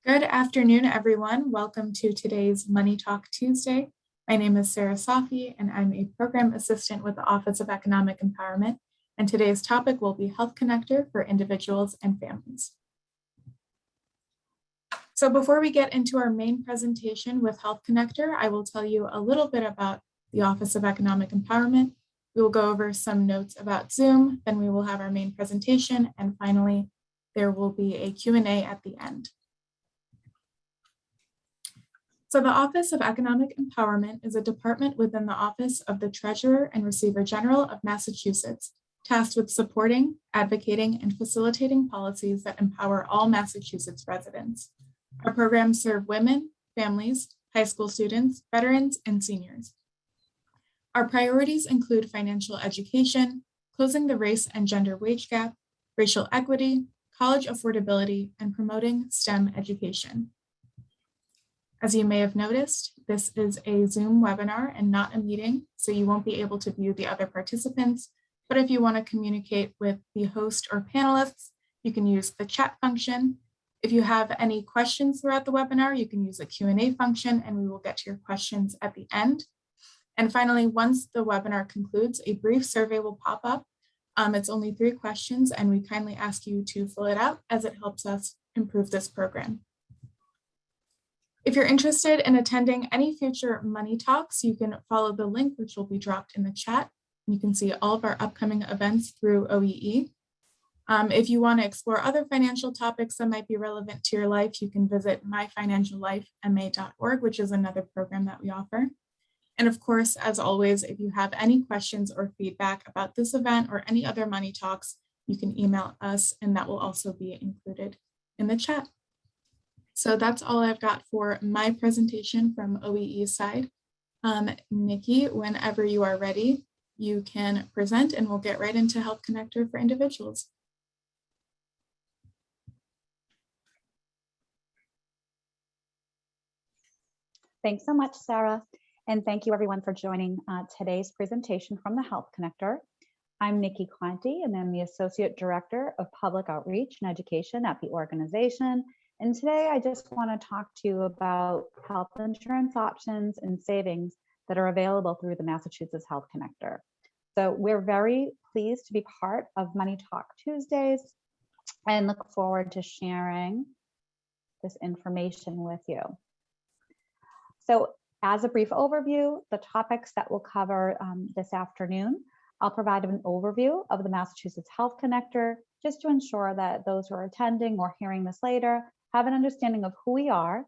Good afternoon, everyone. Welcome to today's Money Talk Tuesday. My name is Sarah Safi, and I'm a program assistant with the Office of Economic Empowerment. And today's topic will be Health Connector for individuals and families. So before we get into our main presentation with Health Connector, I will tell you a little bit about the Office of Economic Empowerment. We will go over some notes about Zoom, then we will have our main presentation, and finally, there will be a Q&A at the end. So the Office of Economic Empowerment is a department within the Office of the Treasurer and Receiver General of Massachusetts, tasked with supporting, advocating, and facilitating policies that empower all Massachusetts residents. Our programs serve women, families, high school students, veterans, and seniors. Our priorities include financial education, closing the race and gender wage gap, racial equity, college affordability, and promoting STEM education. As you may have noticed, this is a Zoom webinar and not a meeting, so you won't be able to view the other participants. But if you want to communicate with the host or panelists, you can use the chat function. If you have any questions throughout the webinar, you can use the Q&A function, and we will get to your questions at the end. And finally, once the webinar concludes, a brief survey will pop up. It's only 3 questions, and we kindly ask you to fill it out as it helps us improve this program. If you're interested in attending any future Money Talks, you can follow the link, which will be dropped in the chat. You can see all of our upcoming events through OEE. If you want to explore other financial topics that might be relevant to your life, you can visit myfinanciallifema.org, which is another program that we offer. And of course, as always, if you have any questions or feedback about this event or any other Money Talks, you can email us, and that will also be included in the chat. So that's all I've got for my presentation from OEE's side. Nikki, whenever you are ready, you can present and we'll get right into Health Connector for individuals. Thanks so much, Sarah. And thank you everyone for joining today's presentation from the Health Connector. I'm Nikki Conti, and I'm the Associate Director of Public Outreach and Education at the organization. And today I just want to talk to you about health insurance options and savings that are available through the Massachusetts Health Connector. So we're very pleased to be part of Money Talk Tuesdays and look forward to sharing this information with you. So as a brief overview, the topics that we'll cover this afternoon, I'll provide an overview of the Massachusetts Health Connector just to ensure that those who are attending or hearing this later have an understanding of who we are,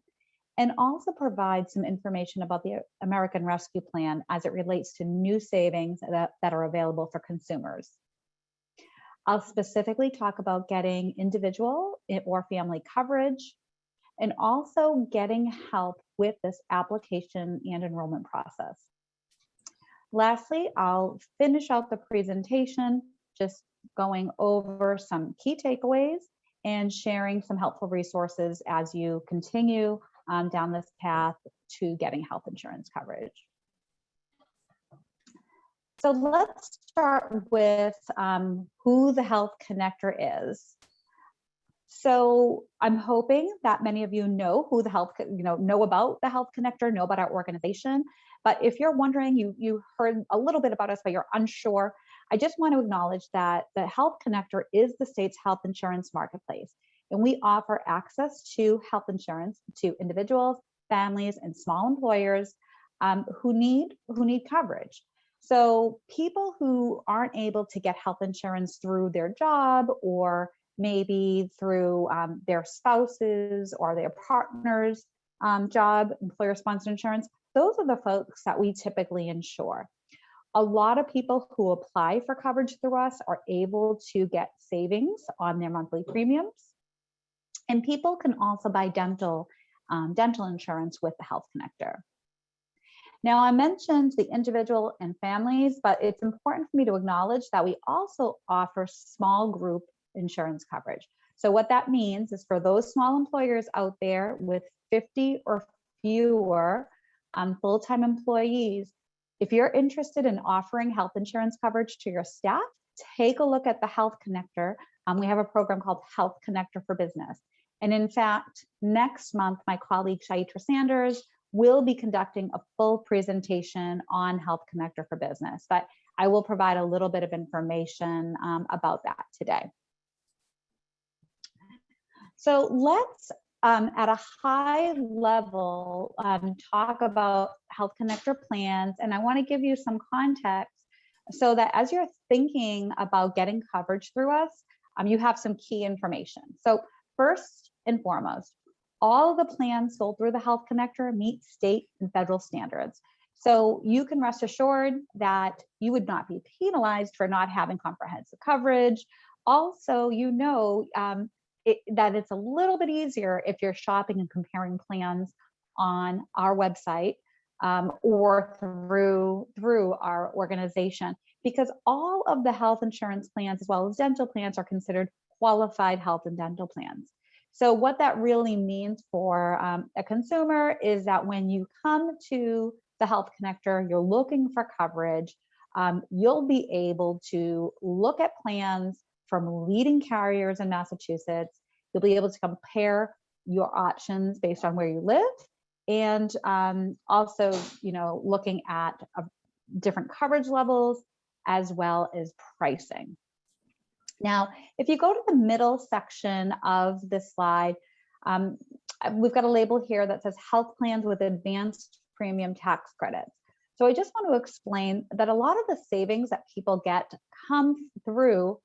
and also provide some information about the American Rescue Plan as it relates to new savings that are available for consumers. I'll specifically talk about getting individual or family coverage, and also getting help with this application and enrollment process. Lastly, I'll finish out the presentation just going over some key takeaways and sharing some helpful resources as you continue down this path to getting health insurance coverage. So let's start with who the Health Connector is. So I'm hoping that many of you know who the know about the Health Connector, know about our organization. But if you're wondering, you heard a little bit about us, but you're unsure, I just want to acknowledge that the Health Connector is the state's health insurance marketplace, and we offer access to health insurance to individuals, families, and small employers who need coverage. So people who aren't able to get health insurance through their job, or maybe through their spouses or their partner's job, employer-sponsored insurance, those are the folks that we typically insure. A lot of people who apply for coverage through us are able to get savings on their monthly premiums. And people can also buy dental insurance with the Health Connector. Now, I mentioned the individual and families, but it's important for me to acknowledge that we also offer small group insurance coverage. So what that means is for those small employers out there with 50 or fewer full-time employees, if you're interested in offering health insurance coverage to your staff, take a look at the Health Connector. We have a program called Health Connector for Business. And in fact, next month, my colleague Shaitra Sanders will be conducting a full presentation on Health Connector for Business, but I will provide a little bit of information about that today. So let's, at a high level, talk about Health Connector plans, and I want to give you some context so that as you're thinking about getting coverage through us, you have some key information. So first and foremost, all of the plans sold through the Health Connector meet state and federal standards. So you can rest assured that you would not be penalized for not having comprehensive coverage. Also, you know that it's a little bit easier if you're shopping and comparing plans on our website or through our organization, because all of the health insurance plans as well as dental plans are considered qualified health and dental plans. So what that really means for a consumer is that when you come to the Health Connector, you're looking for coverage, you'll be able to look at plans from leading carriers in Massachusetts. You'll be able to compare your options based on where you live, and also, looking at different coverage levels as well as pricing. Now, if you go to the middle section of this slide, we've got a label here that says health plans with advanced premium tax credits. So I just want to explain that a lot of the savings that people get come through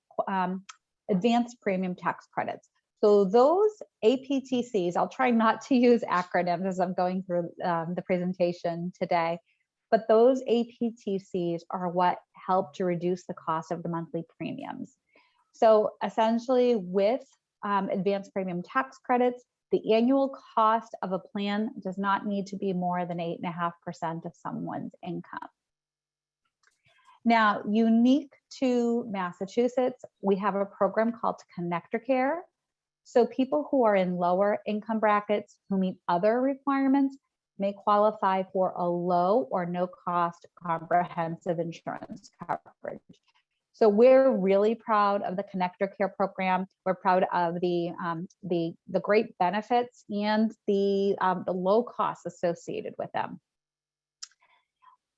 advanced premium tax credits. So those APTCs, I'll try not to use acronyms as I'm going through the presentation today, but those APTCs are what help to reduce the cost of the monthly premiums. So essentially with advanced premium tax credits, the annual cost of a plan does not need to be more than 8.5% of someone's income. Now, unique to Massachusetts, we have a program called Connector Care. So people who are in lower income brackets who meet other requirements may qualify for a low or no cost comprehensive insurance coverage. So we're really proud of the Connector Care program. We're proud of the great benefits and the low costs associated with them.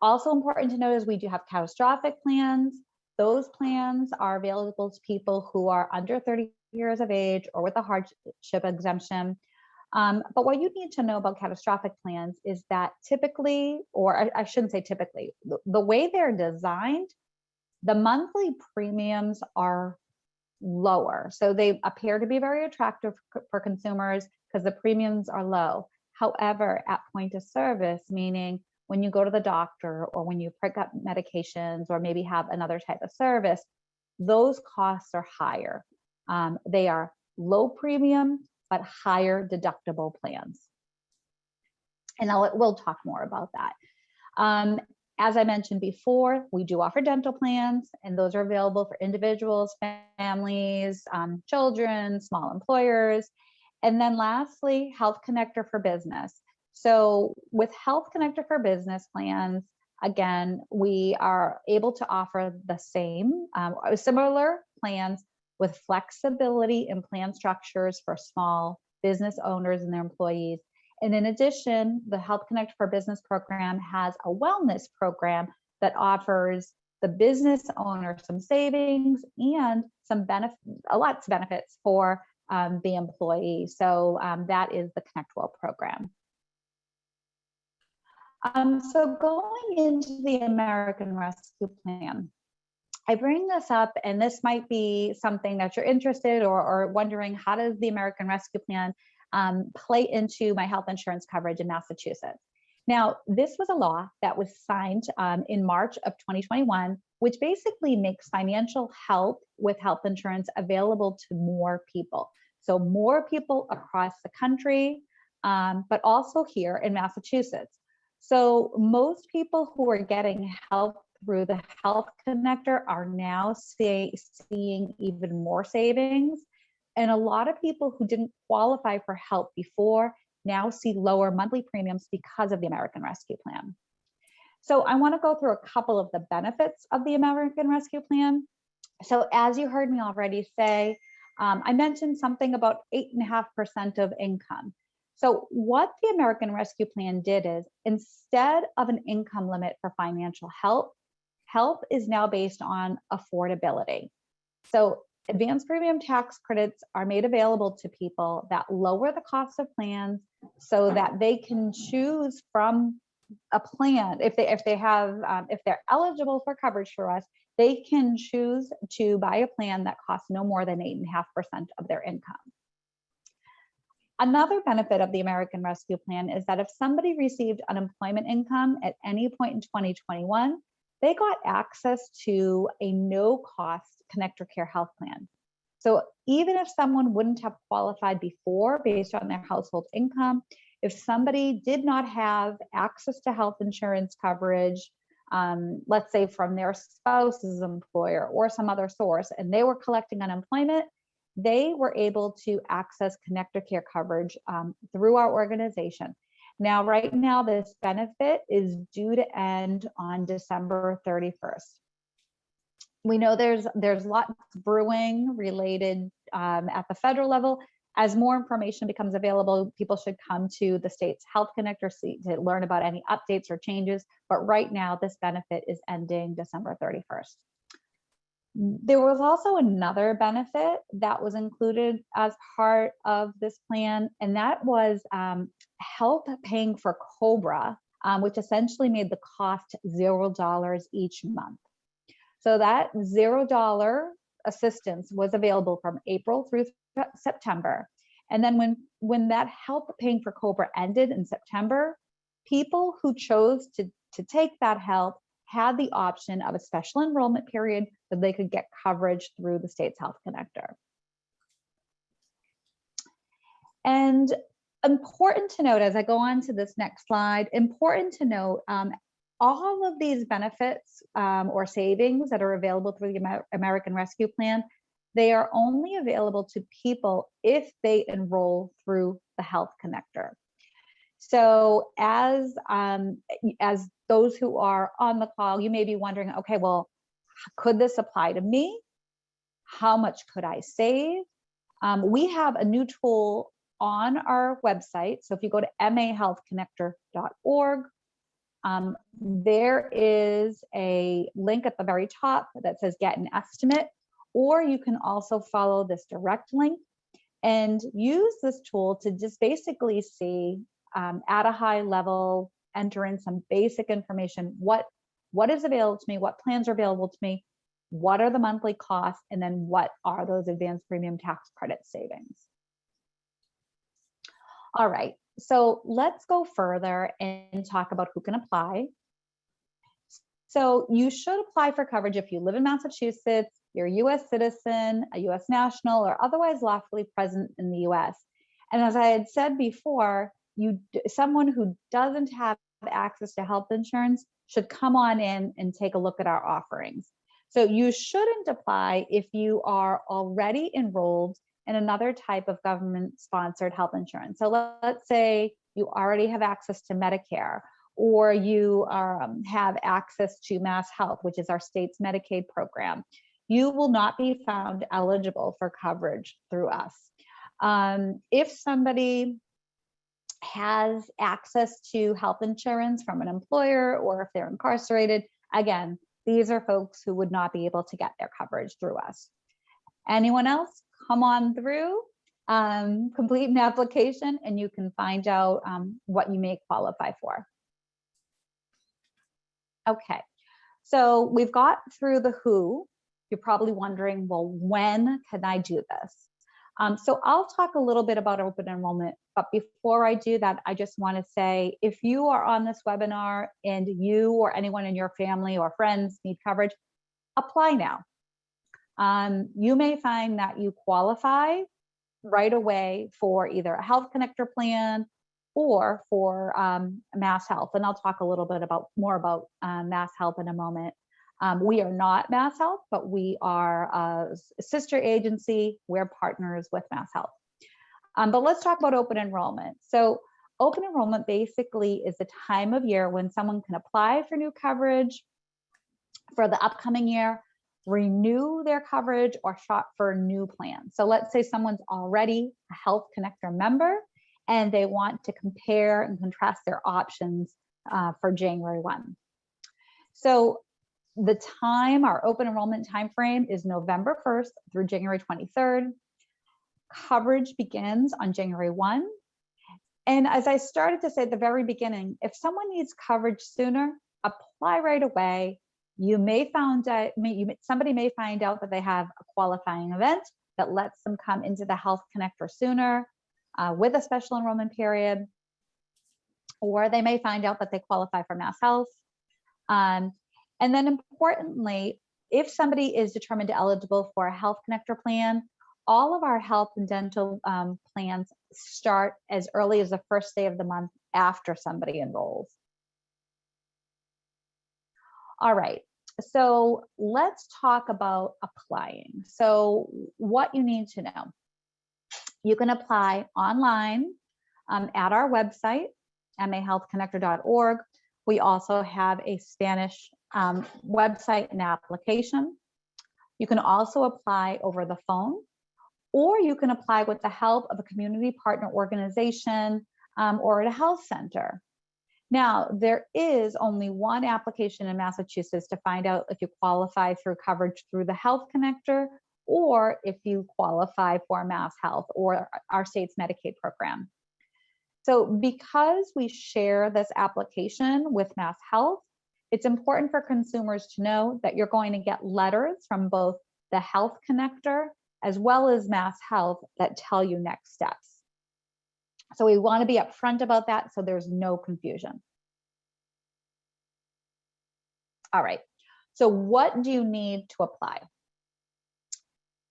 Also important to note is we do have catastrophic plans. Those plans are available to people who are under 30 years of age or with a hardship exemption. But what you need to know about catastrophic plans is that typically, or I shouldn't say typically, the way they're designed, the monthly premiums are lower. So they appear to be very attractive for consumers because the premiums are low. However, at point of service, meaning when you go to the doctor or when you pick up medications or maybe have another type of service, those costs are higher. They are low premium, but higher deductible plans. And we'll talk more about that. As I mentioned before, we do offer dental plans, and those are available for individuals, families, children, small employers. And then lastly, Health Connector for Business. So with Health Connector for Business plans, again, we are able to offer the same, similar plans with flexibility in plan structures for small business owners and their employees. And in addition, the Health Connect for Business program has a wellness program that offers the business owner some savings and some lots of benefits for the employee. So that is the Connect Well program. So going into the American Rescue Plan, I bring this up, and this might be something that you're interested or wondering, how does the American Rescue Plan play into my health insurance coverage in Massachusetts? Now, this was a law that was signed in March of 2021, which basically makes financial help with health insurance available to more people. So more people across the country, but also here in Massachusetts. So most people who are getting help through the Health Connector are now seeing even more savings. And a lot of people who didn't qualify for help before now see lower monthly premiums because of the American Rescue Plan. So I want to go through a couple of the benefits of the American Rescue Plan. So as you heard me already say, I mentioned something about 8.5% of income. So what the American Rescue Plan did is, instead of an income limit for financial help, help is now based on affordability. So advanced premium tax credits are made available to people that lower the cost of plans so that they can choose from a plan. If they're eligible for coverage for us, they can choose to buy a plan that costs no more than 8.5% of their income. Another benefit of the American Rescue Plan is that if somebody received unemployment income at any point in 2021, they got access to a no-cost Connector Care health plan. So even if someone wouldn't have qualified before based on their household income, if somebody did not have access to health insurance coverage, let's say from their spouse's employer or some other source, and they were collecting unemployment, they were able to access Connector Care coverage through our organization. Now, right now, this benefit is due to end on December 31st. We know there's lots brewing related at the federal level. As more information becomes available, people should come to the state's Health Connector to learn about any updates or changes. But right now, this benefit is ending December 31st. There was also another benefit that was included as part of this plan, and that was help paying for COBRA, which essentially made the cost $0 each month. So that $0 assistance was available from April through September. And then when that help paying for COBRA ended in September, people who chose to take that help had the option of a special enrollment period that they could get coverage through the state's Health Connector. And important to note, as I go on to this next slide, important to note, all of these benefits or savings that are available through the American Rescue Plan, they are only available to people if they enroll through the Health Connector. So as those who are on the call, you may be wondering, okay, well, could this apply to me? How much could I save? We have a new tool on our website. So if you go to mahealthconnector.org, there is a link at the very top that says get an estimate, or you can also follow this direct link and use this tool to just basically see at a high level, enter in some basic information, what is available to me, what plans are available to me, what are the monthly costs, and then what are those advanced premium tax credit savings. All right, so let's go further and talk about who can apply. So you should apply for coverage if you live in Massachusetts, you're a US citizen, a US national, or otherwise lawfully present in the US. And as I had said before, someone who doesn't have access to health insurance should come on in and take a look at our offerings. So you shouldn't apply if you are already enrolled in another type of government-sponsored health insurance. So let's say you already have access to Medicare, or you have access to Mass Health, which is our state's Medicaid program. You will not be found eligible for coverage through us. If somebody has access to health insurance from an employer, or if they're incarcerated, again, these are folks who would not be able to get their coverage through us. Anyone else? Come on through, complete an application, and you can find out what you may qualify for. Okay, so we've got through the who. You're probably wondering, well, when can I do this? So I'll talk a little bit about open enrollment, but before I do that, I just want to say, if you are on this webinar and you or anyone in your family or friends need coverage, apply now. You may find that you qualify right away for either a Health Connector plan or for Mass Health, and I'll talk a little bit more about Mass Health in a moment. We are not Mass Health, but we are a sister agency. We're partners with Mass Health. But let's talk about open enrollment. So open enrollment basically is the time of year when someone can apply for new coverage for the upcoming year renew their coverage, or shop for new plans. So let's say someone's already a Health Connector member and they want to compare and contrast their options for January 1. So the time, our open enrollment timeframe is November 1st through January 23rd. Coverage begins on January 1. And as I started to say at the very beginning, if someone needs coverage sooner, apply right away. You may find out, somebody may find out that they have a qualifying event that lets them come into the Health Connector sooner with a special enrollment period, or they may find out that they qualify for Mass Health. And then importantly, if somebody is determined eligible for a Health Connector plan, all of our health and dental plans start as early as the first day of the month after somebody enrolls. All right, so let's talk about applying. So what you need to know. You can apply online at our website, mahealthconnector.org. We also have a Spanish website and application. You can also apply over the phone, or you can apply with the help of a community partner organization or at a health center. Now, there is only one application in Massachusetts to find out if you qualify through coverage through the Health Connector, or if you qualify for Mass Health or our state's Medicaid program. So because we share this application with Mass Health, it's important for consumers to know that you're going to get letters from both the Health Connector as well as Mass Health that tell you next steps. So we want to be upfront about that so there's no confusion. All right, so what do you need to apply?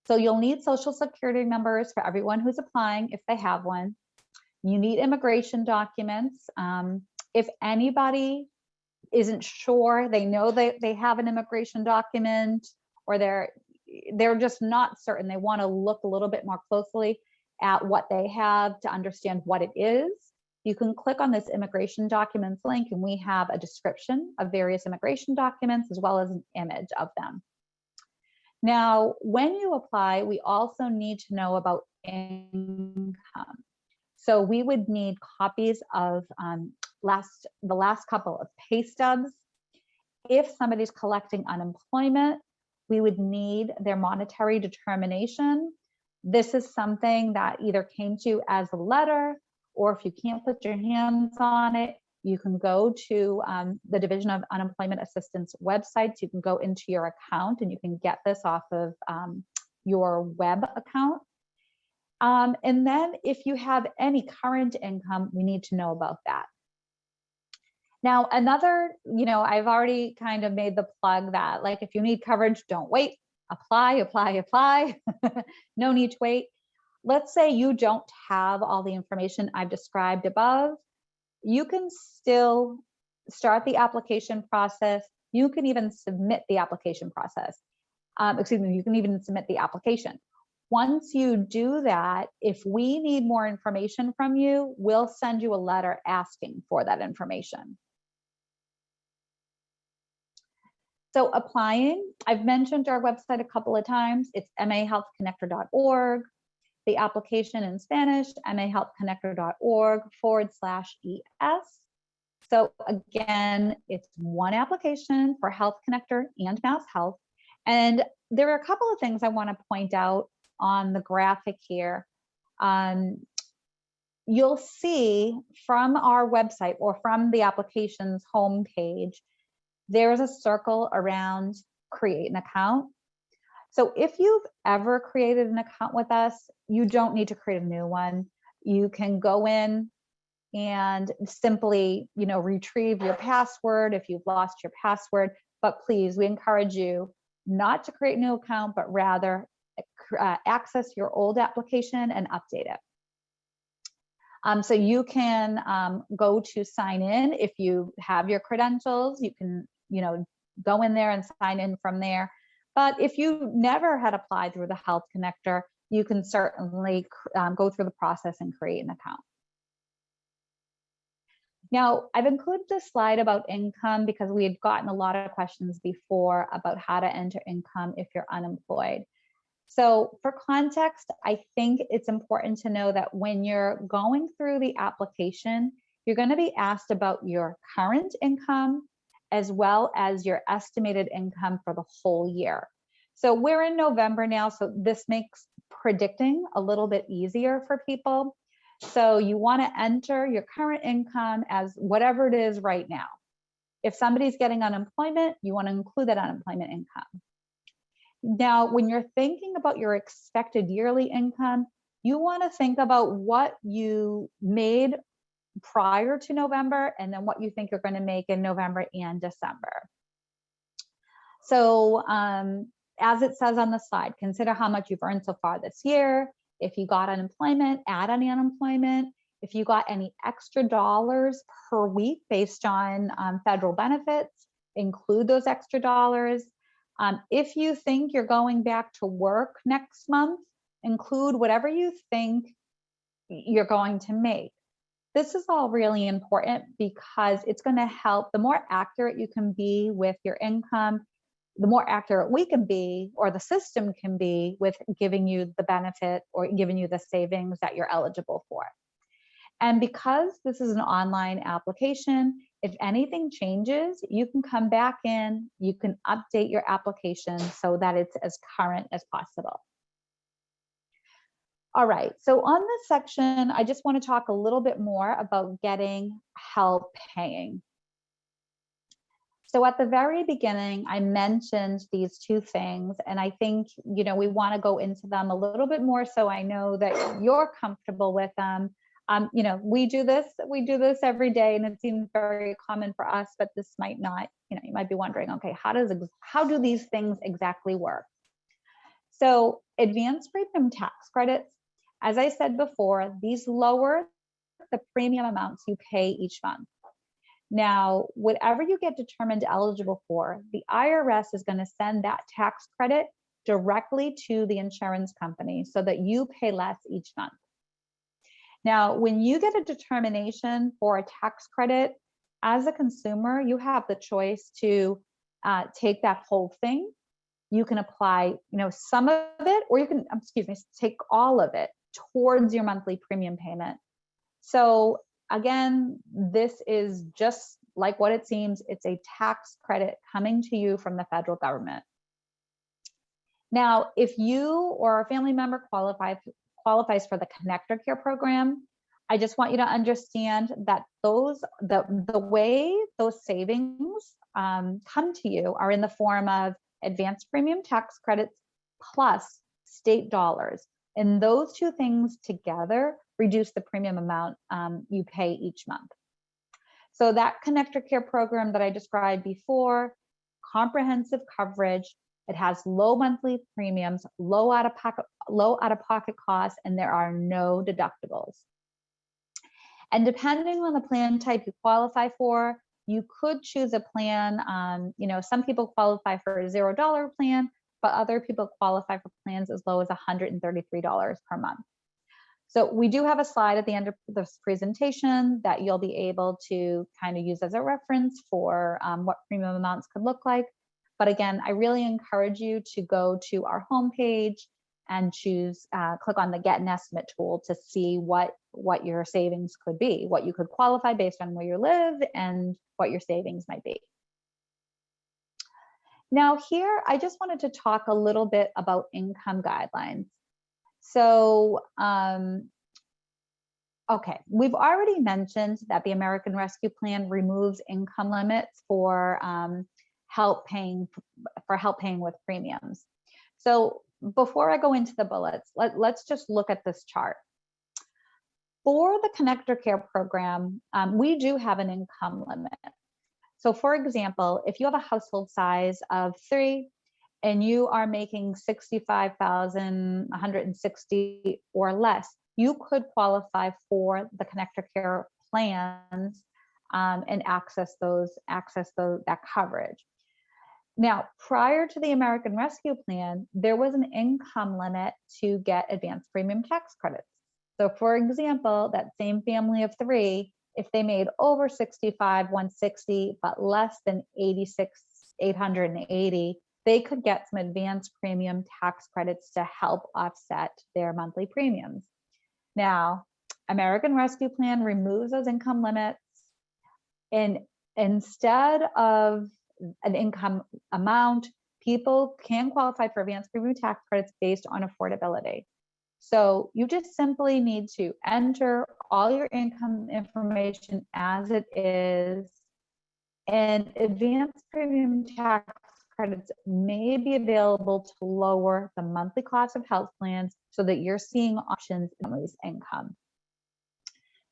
So you'll need Social Security numbers for everyone who's applying if they have one. You need immigration documents. If anybody isn't sure, they know they have an immigration document, or they're just not certain, they want to look a little bit more closely at what they have to understand what it is, you can click on this immigration documents link, and we have a description of various immigration documents as well as an image of them. Now, when you apply, we also need to know about income. So we would need copies of the last couple of pay stubs. If somebody's collecting unemployment, we would need their monetary determination. This is something that either came to you as a letter, or if you can't put your hands on it, you can go to the Division of Unemployment Assistance website. You can go into your account and you can get this off of your web account. And then if you have any current income, we need to know about that. Now, another, I've already kind of made the plug that, like, if you need coverage, don't wait, apply. No need to wait. Let's say you don't have all the information I've described above. You can still start the application process. You can even submit the application process. You can even submit the application. Once you do that, if we need more information from you, we'll send you a letter asking for that information. So applying, I've mentioned our website a couple of times. It's mahealthconnector.org. The application in Spanish, mahealthconnector.org/ES. So again, it's one application for Health Connector and Mass Health. And there are a couple of things I want to point out on the graphic here. You'll see from our website or from the application's homepage, there's a circle around create an account. So if you've ever created an account with us, you don't need to create a new one. You can go in and simply, retrieve your password if you've lost your password. But please, we encourage you not to create a new account, but rather access your old application and update it. So you can go to sign in. If you have your credentials, you can, go in there and sign in from there. But if you never had applied through the Health Connector, you can certainly go through the process and create an account. Now, I've included this slide about income because we had gotten a lot of questions before about how to enter income if you're unemployed. So for context, I think it's important to know that when you're going through the application, you're going to be asked about your current income as well as your estimated income for the whole year. So we're in November now, so this makes predicting a little bit easier for people. So you want to enter your current income as whatever it is right now. If somebody's getting unemployment, you want to include that unemployment income. Now, when you're thinking about your expected yearly income, you want to think about what you made prior to November and then what you think you're going to make in November and December. So as it says on the slide, consider how much you've earned so far this year. If you got unemployment, add any unemployment. If you got any extra dollars per week based on federal benefits, include those extra dollars. If you think you're going back to work next month, include whatever you think you're going to make. This is all really important because it's going to help. The more accurate you can be with your income, the more accurate we can be, or the system can be, with giving you the benefit or giving you the savings that you're eligible for. And because this is an online application, if anything changes, you can come back in, you can update your application so that it's as current as possible. All right, so on this section, I just want to talk a little bit more about getting help paying. So at the very beginning, I mentioned these two things, and I think, we want to go into them a little bit more so I know that you're comfortable with them. We do this every day, and it seems very common for us, but this might not, you might be wondering, okay, how do these things exactly work? So advanced premium tax credits, as I said before, these lower the premium amounts you pay each month. Now, whatever you get determined eligible for, the IRS is going to send that tax credit directly to the insurance company so that you pay less each month. Now, when you get a determination for a tax credit, as a consumer, you have the choice to take that whole thing. You can apply, some of it, or you can, take all of it towards your monthly premium payment. So again, this is just like what it seems. It's a tax credit coming to you from the federal government. Now, if you or a family member qualifies for the Connector Care program, I just want you to understand that the way those savings come to you are in the form of advanced premium tax credits plus state dollars. And those two things together reduce the premium amount you pay each month. So that Connector Care program that I described before, comprehensive coverage, it has low monthly premiums, low out-of-pocket costs, and there are no deductibles. And depending on the plan type you qualify for, you could choose a plan. Some people qualify for a $0 plan, but other people qualify for plans as low as $133 per month. So we do have a slide at the end of this presentation that you'll be able to kind of use as a reference for what premium amounts could look like. But again, I really encourage you to go to our homepage and click on the Get an Estimate tool to see what your savings could be, what you could qualify based on where you live and what your savings might be. Now here, I just wanted to talk a little bit about income guidelines. So, okay, we've already mentioned that the American Rescue Plan removes income limits for help paying with premiums. So before I go into the bullets, let's just look at this chart. For the Connector Care program, we do have an income limit. So for example, if you have a household size of 3 and you are making $65,160 or less, you could qualify for the Connector Care plans and access that coverage. Now, prior to the American Rescue Plan, there was an income limit to get advanced premium tax credits. So for example, that same family of 3, if they made over 65, 160, but less than 86, 880, they could get some advanced premium tax credits to help offset their monthly premiums. Now, American Rescue Plan removes those income limits, and instead of an income amount, people can qualify for advanced premium tax credits based on affordability. So you just simply need to enter all your income information as it is, and advanced premium tax credits may be available to lower the monthly cost of health plans so that you're seeing options in family's income.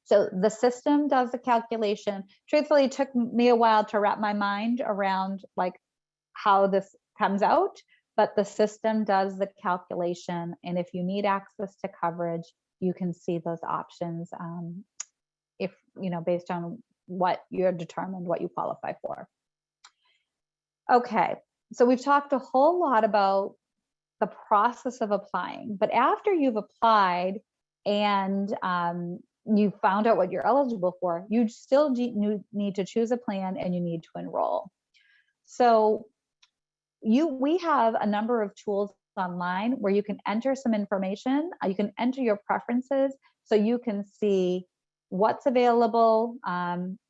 So the system does the calculation. Truthfully, it took me a while to wrap my mind around like how this comes out, but the system does the calculation. And if you need access to coverage, you can see those options if, based on what you're determined, what you qualify for. Okay, so we've talked a whole lot about the process of applying, but after you've applied and you found out what you're eligible for, you still need to choose a plan and you need to enroll. So we have a number of tools online where you can enter some information. You can enter your preferences so you can see what's available,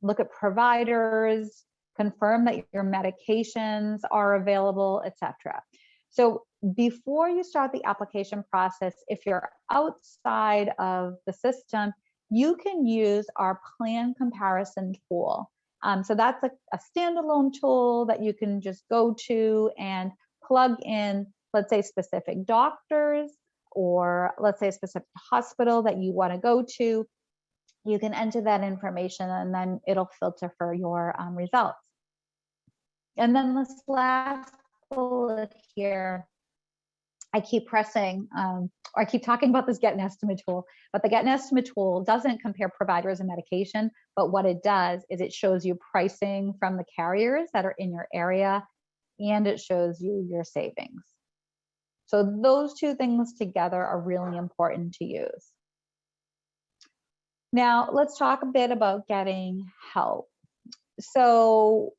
look at providers, confirm that your medications are available, etc. So before you start the application process, if you're outside of the system, you can use our plan comparison tool. So that's a standalone tool that you can just go to and plug in, let's say, specific doctors, or let's say a specific hospital that you want to go to. You can enter that information and then it'll filter for your results. And then this last bullet here, I keep pressing, or I keep talking about this Get an Estimate tool, but the Get an Estimate tool doesn't compare providers and medication, but what it does is it shows you pricing from the carriers that are in your area, and it shows you your savings. So those two things together are really important to use. Now, let's talk a bit about getting help. So,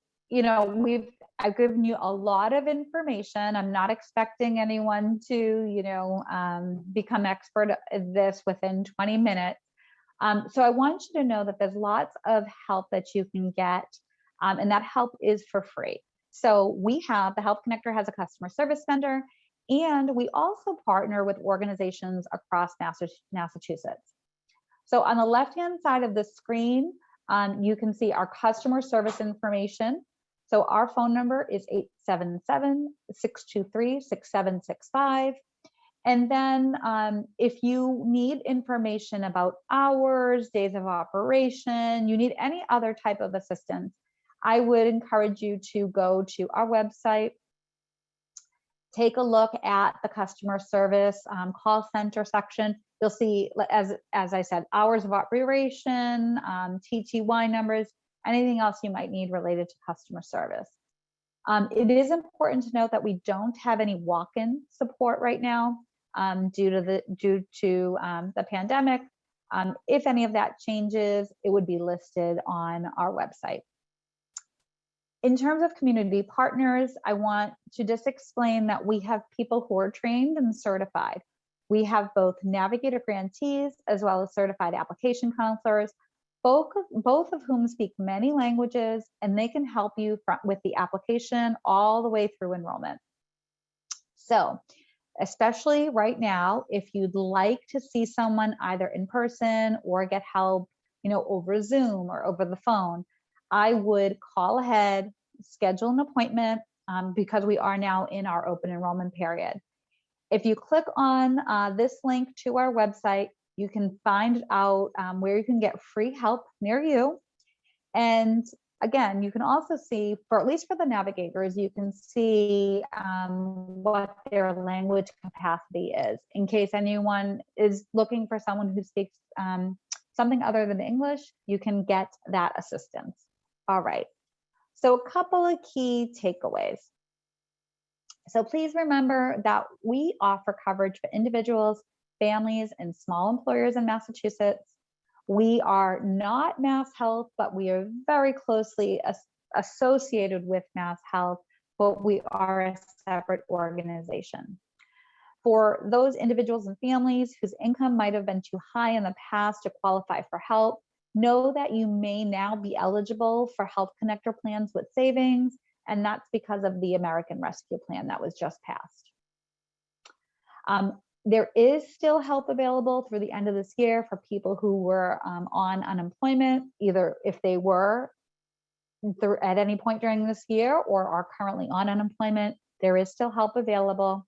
I've given you a lot of information. I'm not expecting anyone to, become expert at this within 20 minutes. So I want you to know that there's lots of help that you can get, and that help is for free. So the Health Connector has a customer service vendor, and we also partner with organizations across Massachusetts. So on the left-hand side of the screen, you can see our customer service information. So our phone number is 877-623-6765. And then if you need information about hours, days of operation, you need any other type of assistance, I would encourage you to go to our website, take a look at the customer service call center section. You'll see, as I said, hours of operation, TTY numbers, anything else you might need related to customer service. It is important to note that we don't have any walk-in support right now due to the pandemic. If any of that changes, it would be listed on our website. In terms of community partners, I want to just explain that we have people who are trained and certified. We have both Navigator grantees as well as certified application counselors, both of whom speak many languages, and they can help you with the application all the way through enrollment. So, especially right now, if you'd like to see someone either in person or get help, over Zoom or over the phone, I would call ahead, schedule an appointment, because we are now in our open enrollment period. If you click on this link to our website, you can find out where you can get free help near you. And again, you can also see, at least for the navigators, you can see what their language capacity is. In case anyone is looking for someone who speaks something other than English, you can get that assistance. All right, so a couple of key takeaways. So please remember that we offer coverage for individuals, families, and small employers in Massachusetts. We are not Mass Health, but we are very closely associated with Mass Health, but we are a separate organization. For those individuals and families whose income might have been too high in the past to qualify for help, know that you may now be eligible for Health Connector plans with savings, and that's because of the American Rescue Plan that was just passed. There is still help available through the end of this year for people who were on unemployment, either if they were at any point during this year or are currently on unemployment. There is still help available.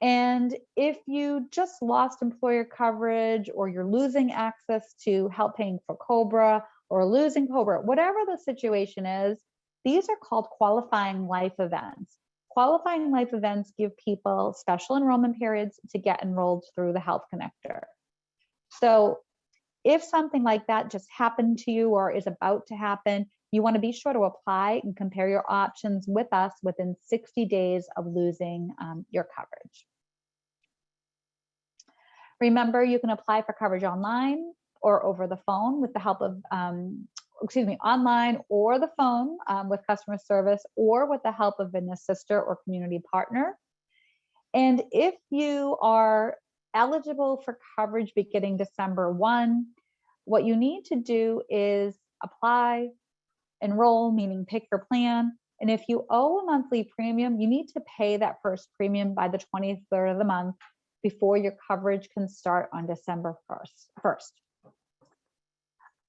And if you just lost employer coverage, or you're losing access to help paying for COBRA, or losing COBRA, whatever the situation is, these are called qualifying life events. Qualifying life events give people special enrollment periods to get enrolled through the Health Connector. So if something like that just happened to you or is about to happen, you want to be sure to apply and compare your options with us within 60 days of losing your coverage. Remember, you can apply for coverage online or over the phone with the help of, online or the phone with customer service, or with the help of an assister or community partner. And if you are eligible for coverage beginning December 1, what you need to do is apply, enroll, meaning pick your plan. And if you owe a monthly premium, you need to pay that first premium by the 23rd of the month before your coverage can start on December 1st.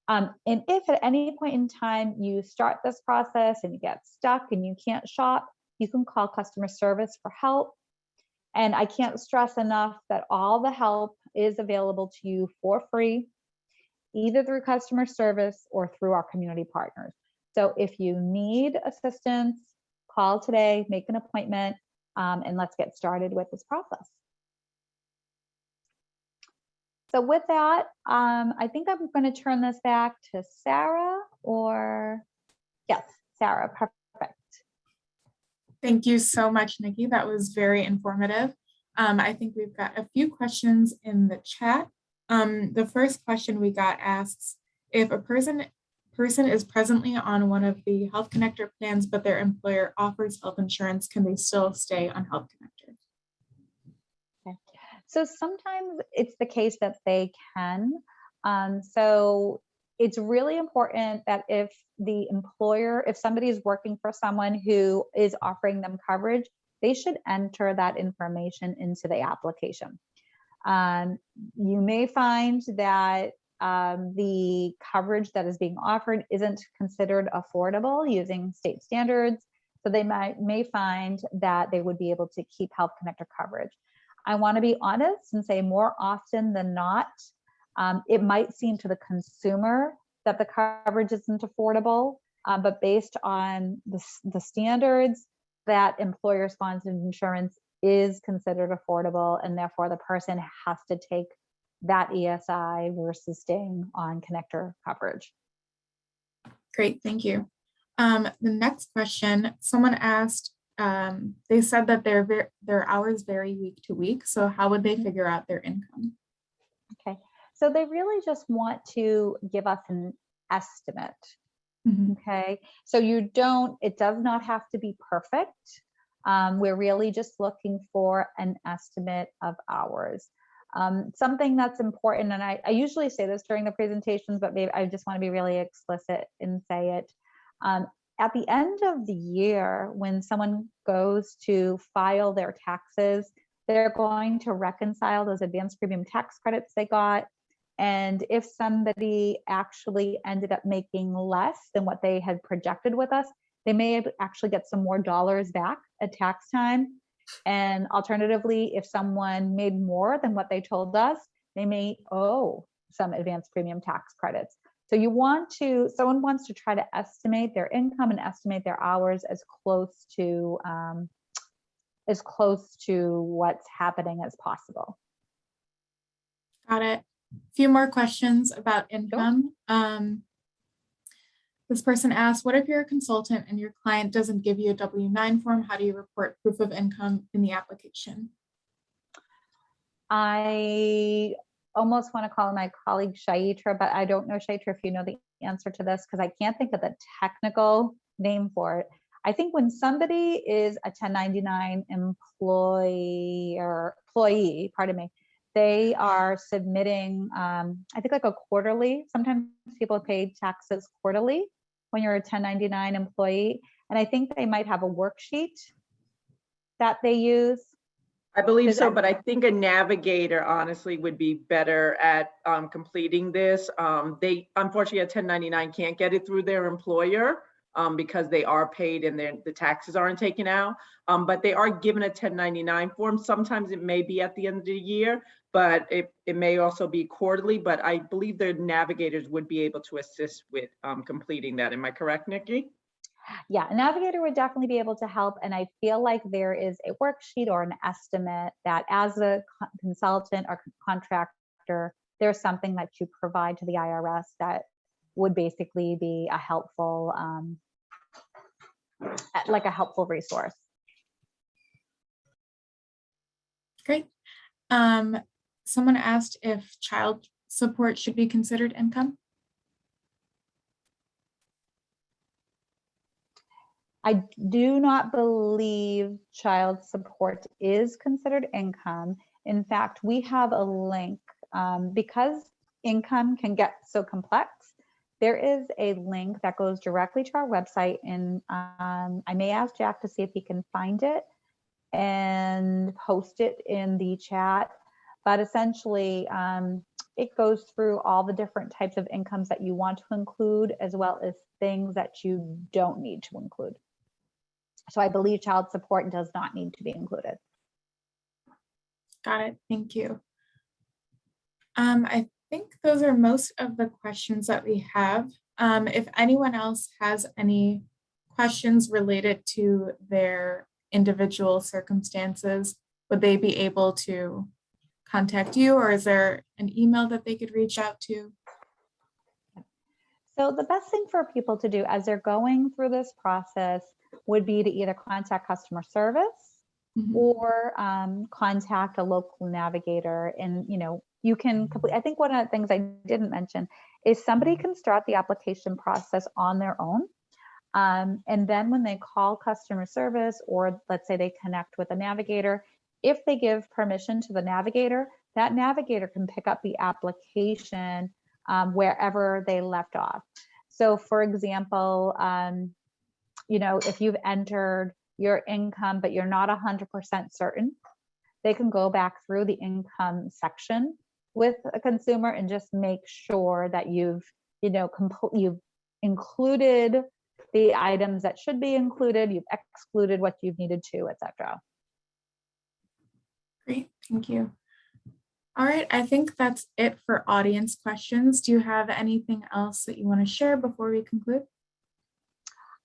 And if at any point in time you start this process and you get stuck and you can't shop, you can call customer service for help. And I can't stress enough that all the help is available to you for free, either through customer service or through our community partners. So if you need assistance, call today, make an appointment, and let's get started with this process. So with that, I think I'm going to turn this back to Sarah, or yes, Sarah, perfect. Thank you so much, Nikki. That was very informative. I think we've got a few questions in the chat. The first question we got asks, if a person is presently on one of the Health Connector plans, but their employer offers health insurance, can they still stay on Health Connector? Okay. So sometimes it's the case that they can. So it's really important that if the employer, if somebody is working for someone who is offering them coverage, they should enter that information into the application. You may find that the coverage that is being offered isn't considered affordable using state standards. So they may find that they would be able to keep Health Connector coverage. I want to be honest and say more often than not, it might seem to the consumer that the coverage isn't affordable, but based on the standards, that employer-sponsored insurance is considered affordable, and therefore the person has to take that ESI versus staying on connector coverage. Great, thank you. The next question, someone asked, they said that their hours vary week to week, so how would they figure out their income? Okay, so they really just want to give us an estimate. Okay, so it does not have to be perfect. We're really just looking for an estimate of hours. Something that's important, and I usually say this during the presentations, but maybe I just want to be really explicit and say it. At the end of the year, when someone goes to file their taxes, they're going to reconcile those advanced premium tax credits they got. And if somebody actually ended up making less than what they had projected with us, they may actually get some more dollars back at tax time. And alternatively, if someone made more than what they told us, they may owe some advanced premium tax credits. So someone wants to try to estimate their income and estimate their hours as close to what's happening as possible. Got it. A few more questions about income. Sure. This person asked, what if you're a consultant and your client doesn't give you a W-9 form? How do you report proof of income in the application? I almost want to call my colleague Shaitra, but I don't know, Shaitra, if you know the answer to this, because I can't think of the technical name for it. I think when somebody is a 1099 employee, pardon me, they are submitting, I think like a quarterly. Sometimes people pay taxes quarterly when you're a 1099 employee. And I think they might have a worksheet that they use. I believe so, but I think a navigator honestly would be better at completing this. They unfortunately at 1099 can't get it through their employer because they are paid and the taxes aren't taken out. But they are given a 1099 form. Sometimes it may be at the end of the year, but it may also be quarterly. But I believe the navigators would be able to assist with completing that. Am I correct, Nikki? Yeah, a navigator would definitely be able to help. And I feel like there is a worksheet or an estimate that as a consultant or contractor, there's something that you provide to the IRS that would basically be a helpful, like a helpful resource. Great. Someone asked if child support should be considered income. I do not believe child support is considered income. In fact, we have a link because income can get so complex. There is a link that goes directly to our website, and I may ask Jack to see if he can find it and post it in the chat. But essentially, it goes through all the different types of incomes that you want to include, as well as things that you don't need to include. So I believe child support does not need to be included. Got it. Thank you. I think those are most of the questions that we have. If anyone else has any questions related to their individual circumstances, would they be able to contact you, or is there an email that they could reach out to? So the best thing for people to do as they're going through this process would be to either contact customer service or contact a local navigator. And, you know, you can complete, I think one of the things I didn't mention is somebody can start the application process on their own. And then when they call customer service, or let's say they connect with a navigator, if they give permission to the navigator, that navigator can pick up the application wherever they left off. So for example, you know, if you've entered your income, but you're not 100% certain, they can go back through the income section with a consumer and just make sure that you've, you know, you've included the items that should be included, you've excluded what you've needed to, etc. Great, thank you. All right, I think that's it for audience questions. Do you have anything else that you want to share before we conclude?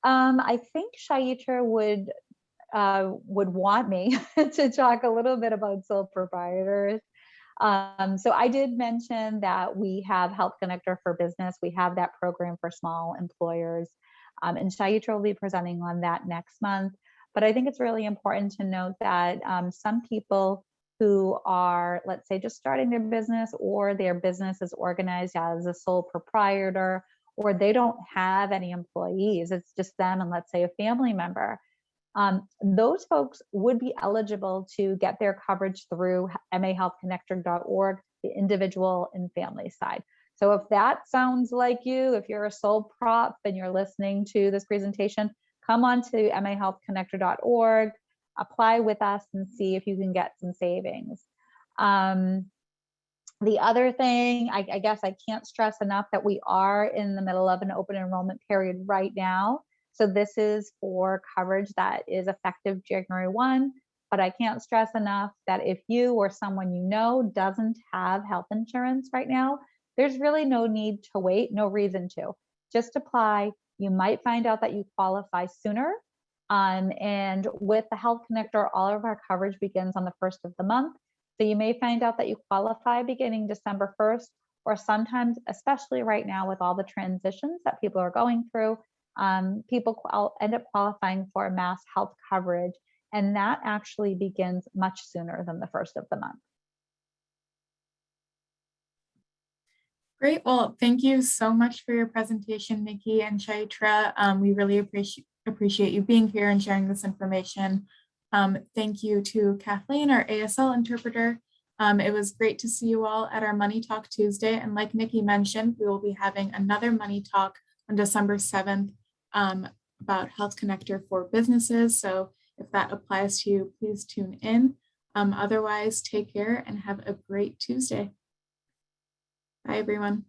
I think Shaitra would want me to talk a little bit about sole proprietors. So I did mention that we have Health Connector for Business. We have that program for small employers, and Shaitra will be presenting on that next month. But I think it's really important to note that some people who are, let's say, just starting their business, or their business is organized as a sole proprietor, or they don't have any employees, it's just them and let's say a family member, those folks would be eligible to get their coverage through mahealthconnector.org, the individual and family side. So if that sounds like you, if you're a sole prop and you're listening to this presentation, come on to mahealthconnector.org, apply with us and see if you can get some savings. The other thing, I guess I can't stress enough that we are in the middle of an open enrollment period right now. So this is for coverage that is effective January 1, but I can't stress enough that if you or someone you know doesn't have health insurance right now, there's really no need to wait, no reason to. Just apply. You might find out that you qualify sooner. And with the Health Connector, all of our coverage begins on the 1st of the month. So you may find out that you qualify beginning December 1st, or sometimes, especially right now with all the transitions that people are going through, people end up qualifying for mass health coverage, and that actually begins much sooner than the 1st of the month. Great. Well, thank you so much for your presentation, Nikki and Chaitra. We really appreciate you being here and sharing this information. Thank you to Kathleen, our ASL interpreter. It was great to see you all at our Money Talk Tuesday. And like Nikki mentioned, we will be having another Money Talk on December 7th about Health Connector for businesses. So if that applies to you, please tune in. Otherwise, take care and have a great Tuesday. Bye, everyone.